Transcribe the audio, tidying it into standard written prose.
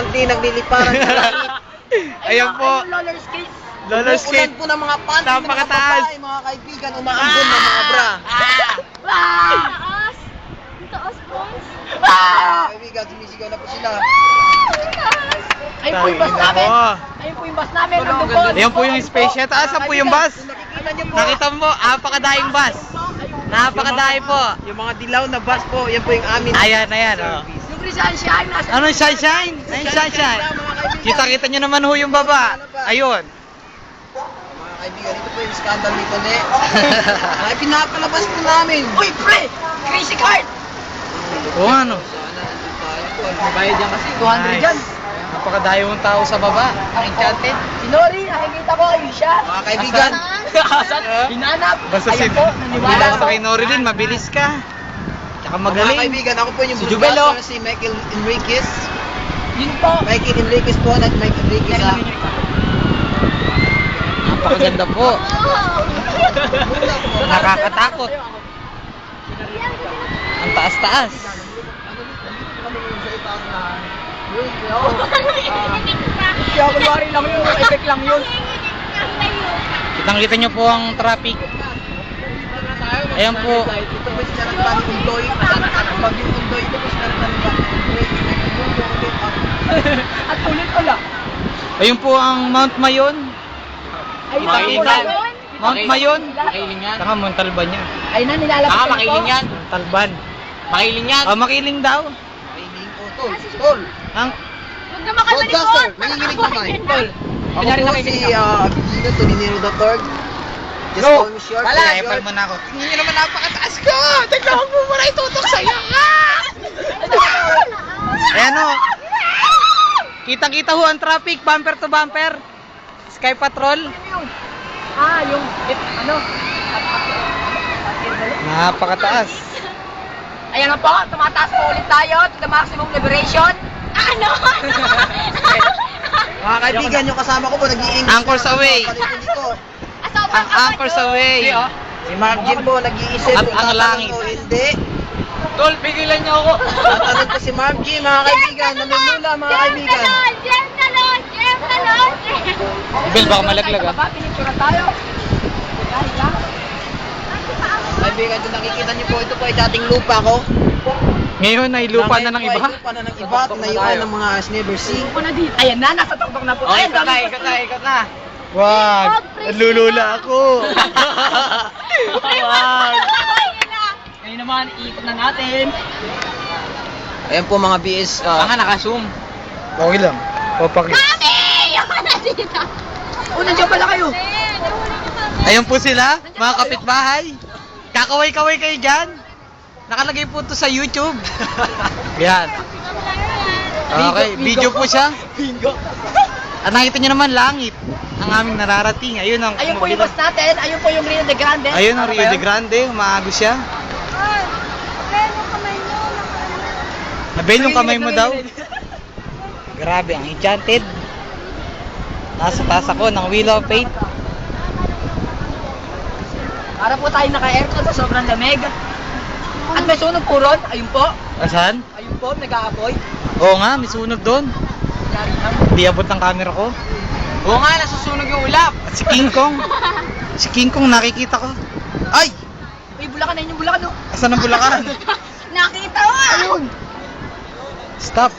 panty, nagliliparan sa langit. Ayan po. Roller skates. Roller Ulan skate. po ng mga panty ng mga Napakataas. babae, mga kaibigan, umaambon ng mga bra. Taas! Taas, boys! Mga kaibigan, sumisigaw na po sila. Ayun po yung bus namin! Ayun po yung bus namin! Nandun po! Ayan po yung special. Saan po yung bus? Kung nakikita niyo po, Nakita mo, napakadaing bus. Napakadaing po. yung mga dilaw na bus po, yan po yung amin. Ayan, ayan. Oh. Yung free sunshine! Nasa Anong sunshine? Anong sunshine? Kita-kita nyo naman ho yung baba. Ayun. Mga kaibigan, ito po yung scandal nito, ne. Ay, pinapalabas po namin. Uy, pre! Crazy card! Oo ano. Bayad yan kasi. 200 dyan! Napakadayo mong tao sa baba. Ang enchanted. Si Nori, nakikita ko, ayun siya! Mga kaibigan, Asan? Hinanap! Basta si Ayan po, naniwala Basta po! kay Norilyn, mabilis ka. Tsaka mga magaling. kaibigan, ako po yung Si Jubel, oh. broadcaster, si Michael Enriquez. Yun po! Michael Enriquez po, not Mike Enriquez, ha. Napakaganda po. Nakakatakot. Ang taas-taas. Kaya kunwari lang yun, effect lang yun! Kitang-kita nyo po ang traffic. Ayan po. Ito po si Saratan Undoy. Pag yung Undoy, ito po si Saratan Undoy. At ulit pala! Ayun po ang Mount Mayon. Ayun Makailan. po lang. Mount Mayon. Makiling yan. Saka Mount Talban yan. Ayun na, nilalabas Ah, ko na po. makiling yan. Mount Talban. Makiling yan. Oh, makiling daw. Mahiling po, tol. Tol. Ang Huwag naman kayo Broadcaster, malikot! nanginginig na kayo. Tol. Ako Kunyari po nakikinig si Abigino Tolinero III. Just No. call me short. Wala. Short. Ipal mo na ako. Tingnan nyo naman napakataas ko! Tignan mo muna itutok sa'yo! Ayan o. Kitang-kita ho ang traffic. Bumper to bumper. Sky Patrol. Ah, yung, ano? Napakataas. Ayan na po, tumataas po ulit tayo to the maximum liberation. Ano? Mga kaibigan, yung kasama ko po nag-i-English. Anchors away. Ang anchors away. Si Mark Jim po nag-iisip At kung ang tatanong langit. o hindi. Tol, pigilan niyo ako. Tatanong po si Mark Jim, mga kaibigan. Namimula, mga kaibigan. Bill, baka malaglag ah. Pinicture tayo. Kaibigan, kung nakikita niyo po, ito po ay dating lupa ko. Ngayon ay lupa na ng iba. Lupa na ng iba. Tinayuan ng mga never see. Ako na dito. Ayan na, nasa tuktok na po. Oh, Ayan, ikot na, dami ikot na, ikot na. Wag. Nalulula ako. Wag. Ngayon naman, iikot na natin. Ayan po mga BS. Baka naka-zoom. Okay lang. Papakit. Oh, nandiyan pala kayo. Ayun po sila, mga kapitbahay. Kakaway-kaway kayo dyan. Nakalagay po to sa YouTube. Yan. Okay, video po siya. Bingo. At nakita nyo naman langit. Ang aming nararating. Ayun ang Ayun po yung bus natin. Ayun po yung Rio de Grande. Ayun ang Rio de Grande. Umaagos siya. Nabel yung kamay mo daw. Grabe, ang enchanted. Nasa taas ako ng Wheel of Fate. Para po tayo naka-aircon sa sobrang lamig. At may sunog po ron. Ayun po. Asan? Ayun po, nag-aapoy. Oo nga, may sunog doon. Yari na. Hindi abot ng camera ko. Oo nga, nasusunog yung ulap. At si King Kong. Si King Kong nakikita ko. Ay! Uy, Bulacan na yun yung Bulacan, oh. Asan ang Bulacan? Nakita ko! Ayun! Stop.